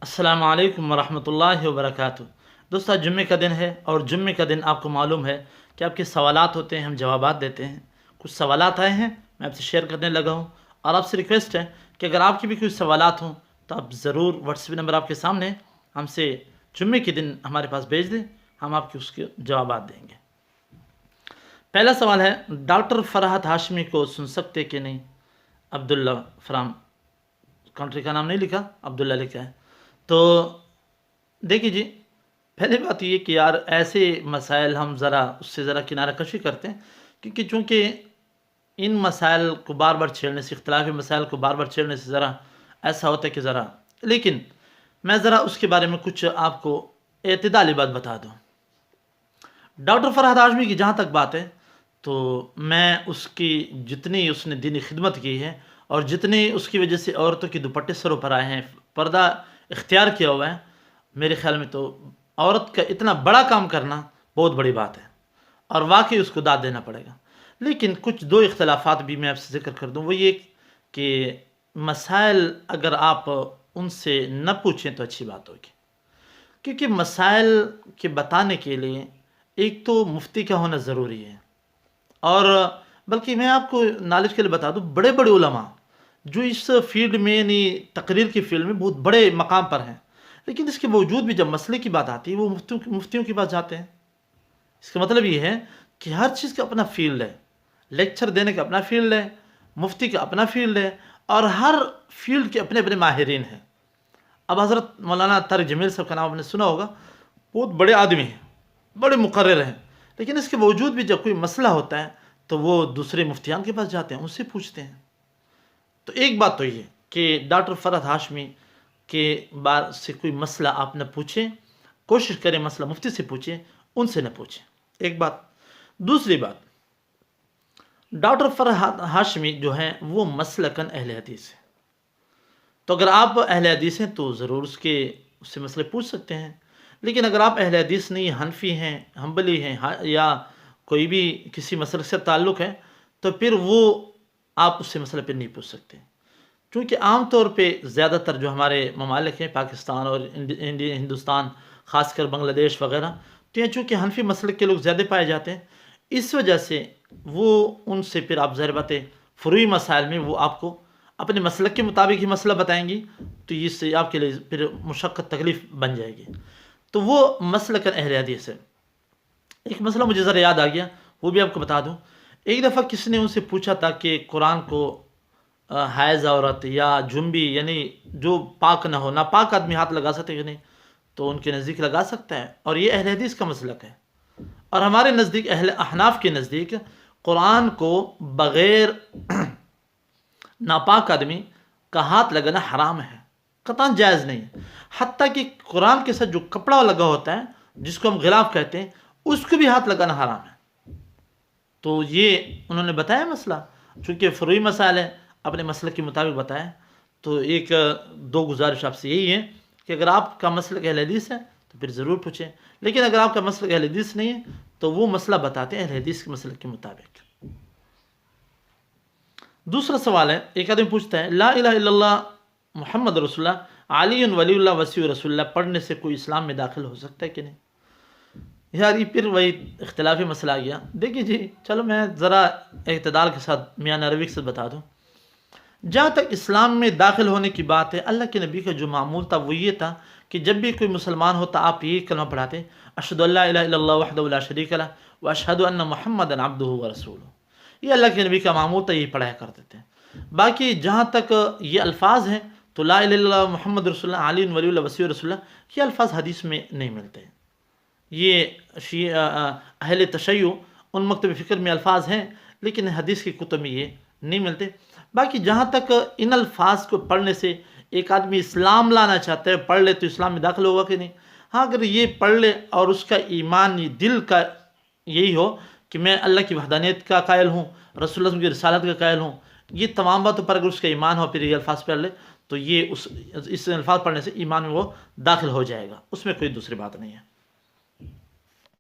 السلام علیکم ورحمۃ اللہ وبرکاتہ۔ دوستو، آج جمعے کا دن ہے اور جمعے کا دن آپ کو معلوم ہے کہ آپ کے سوالات ہوتے ہیں، ہم جوابات دیتے ہیں۔ کچھ سوالات آئے ہیں، میں آپ سے شیئر کرنے لگا ہوں، اور آپ سے ریکویسٹ ہے کہ اگر آپ کی بھی کوئی سوالات ہوں تو آپ ضرور واٹس ایپ نمبر آپ کے سامنے ہے، ہم سے جمعے کے دن ہمارے پاس بھیج دیں، ہم آپ کے اس کے جوابات دیں گے۔ پہلا سوال ہے، ڈاکٹر فرحت ہاشمی کو سن سکتے کہ نہیں؟ عبداللہ فرام کنٹری کا نام نہیں لکھا، عبداللہ لکھا ہے۔ تو دیکھیے جی، پہلے بات یہ کہ یار ایسے مسائل ہم ذرا اس سے ذرا کنارہ کشی کرتے ہیں، کیونکہ چونکہ ان مسائل کو بار بار چھیڑنے سے، اختلافی مسائل کو بار بار چھیڑنے سے ذرا ایسا ہوتا ہے کہ ذرا، لیکن میں ذرا اس کے بارے میں کچھ آپ کو اعتدالی بات بتا دوں۔ ڈاکٹر فرحت ہاشمی کی جہاں تک بات ہے تو میں اس کی جتنی اس نے دینی خدمت کی ہے اور جتنی اس کی وجہ سے عورتوں کی دوپٹے سروں پر آئے ہیں، پردہ اختیار کیا ہوا ہے، میرے خیال میں تو عورت کا اتنا بڑا کام کرنا بہت بڑی بات ہے، اور واقعی اس کو داد دینا پڑے گا۔ لیکن کچھ دو اختلافات بھی میں آپ سے ذکر کر دوں، وہ یہ کہ مسائل اگر آپ ان سے نہ پوچھیں تو اچھی بات ہوگی، کیونکہ مسائل کے بتانے کے لیے ایک تو مفتی کا ہونا ضروری ہے، اور بلکہ میں آپ کو نالج کے لیے بتا دوں، بڑے بڑے علماء جو اس فیلڈ میں یعنی تقریر کی فیلڈ میں بہت بڑے مقام پر ہیں، لیکن اس کے باوجود بھی جب مسئلے کی بات آتی ہے وہ مفتیوں کے پاس جاتے ہیں۔ اس کا مطلب یہ ہے کہ ہر چیز کا اپنا فیلڈ ہے، لیکچر دینے کا اپنا فیلڈ ہے، مفتی کا اپنا فیلڈ ہے، اور ہر فیلڈ کے اپنے اپنے ماہرین ہیں۔ اب حضرت مولانا طارق جمیل صاحب کا نام آپ نے سنا ہوگا، بہت بڑے آدمی ہیں، بڑے مقرر ہیں، لیکن اس کے باوجود بھی جب کوئی مسئلہ ہوتا ہے تو وہ دوسرے مفتیان کے پاس جاتے ہیں، ان سے پوچھتے ہیں۔ تو ایک بات تو یہ کہ ڈاکٹر فرحت ہاشمی کے بارے سے کوئی مسئلہ آپ نہ پوچھیں، کوشش کریں مسئلہ مفتی سے پوچھیں، ان سے نہ پوچھیں، ایک بات۔ دوسری بات، ڈاکٹر فرحت ہاشمی جو ہیں وہ مسلکاً اہل حدیث ہیں، تو اگر آپ اہل حدیث ہیں تو ضرور اس سے مسئلے پوچھ سکتے ہیں، لیکن اگر آپ اہل حدیث نہیں، حنفی ہیں، حنبلی ہیں، یا کوئی بھی کسی مسلک سے تعلق ہے، تو پھر وہ آپ اس سے مسئلہ پھر نہیں پوچھ سکتے، کیونکہ عام طور پہ زیادہ تر جو ہمارے ممالک ہیں، پاکستان اور ہندوستان، خاص کر بنگلہ دیش وغیرہ، تو یہ چونکہ حنفی مسلک کے لوگ زیادہ پائے جاتے ہیں، اس وجہ سے وہ ان سے پھر آپ ظاہر بات ہے فروعی مسائل میں وہ آپ کو اپنے مسلک کے مطابق ہی مسئلہ بتائیں گی، تو اس سے آپ کے لیے پھر مشقت تکلیف بن جائے گی، تو وہ مسلک اہل حدیث ہے۔ ایک مسئلہ مجھے ذرا یاد آ گیا، وہ بھی آپ کو بتا دوں۔ ایک دفعہ کسی نے ان سے پوچھا تھا کہ قرآن کو حائض عورت یا جنبی یعنی جو پاک نہ ہو، ناپاک آدمی ہاتھ لگا سکتے کہ نہیں؟ تو ان کے نزدیک لگا سکتا ہے، اور یہ اہل حدیث کا مسلک ہے، اور ہمارے نزدیک اہل احناف کے نزدیک قرآن کو بغیر ناپاک آدمی کا ہاتھ لگانا حرام ہے، قطعاً جائز نہیں ہے۔ حتیٰ کہ قرآن کے ساتھ جو کپڑا لگا ہوتا ہے جس کو ہم غلاف کہتے ہیں، اس کو بھی ہاتھ لگانا حرام ہے۔ تو یہ انہوں نے بتایا مسئلہ، چونکہ فروعی مسائل ہے، اپنے مسلک کے مطابق بتایا۔ تو ایک دو گزارش آپ سے یہی ہے کہ اگر آپ کا مسلک اہل حدیث ہے تو پھر ضرور پوچھیں، لیکن اگر آپ کا مسلک اہل حدیث نہیں ہے تو وہ مسئلہ بتاتے ہیں اہل حدیث کے مسلک کے مطابق۔ دوسرا سوال ہے، ایک آدمی پوچھتا ہے، لا الہ الا اللہ محمد رسول اللہ علی ولی اللہ وسیع رسول اللہ پڑھنے سے کوئی اسلام میں داخل ہو سکتا ہے کہ نہیں؟ یار یہ پھر وہی اختلافی مسئلہ آ گیا۔ دیکھیے جی، چلو میں ذرا اعتدال کے ساتھ میاں عربی سے بتا دوں۔ جہاں تک اسلام میں داخل ہونے کی بات ہے، اللہ کے نبی کا جو معمول تھا وہ یہ تھا کہ جب بھی کوئی مسلمان ہوتا آپ یہ کلمہ پڑھاتے، اشہد ان لا الہ الا اللہ وحدہ لا شریک لہ واشہد ان محمدا عبدہ ورسولہ۔ یہ اللہ کے نبی کا معمول تھا، یہ پڑھایا کرتے تھے۔ باقی جہاں تک یہ الفاظ ہیں تو لا الہ الا اللہ محمد رسول اللہ علی ولی اللہ وسیع رسول اللہ، یہ الفاظ حدیث میں نہیں ملتے۔ یہ اہل تشیع ان مکتب فکر میں الفاظ ہیں، لیکن حدیث کی کتب میں یہ نہیں ملتے۔ باقی جہاں تک ان الفاظ کو پڑھنے سے ایک آدمی اسلام لانا چاہتا ہے، پڑھ لے تو اسلام میں داخل ہوگا کہ نہیں؟ ہاں، اگر یہ پڑھ لے اور اس کا ایمان دل کا یہی ہو کہ میں اللہ کی وحدانیت کا قائل ہوں، رسول اللہ کی رسالت کا قائل ہوں، یہ تمام باتوں پر اگر اس کا ایمان ہو، پھر یہ الفاظ پڑھ لے تو یہ اس الفاظ پڑھنے سے ایمان میں وہ داخل ہو جائے گا، اس میں کوئی دوسری بات نہیں ہے۔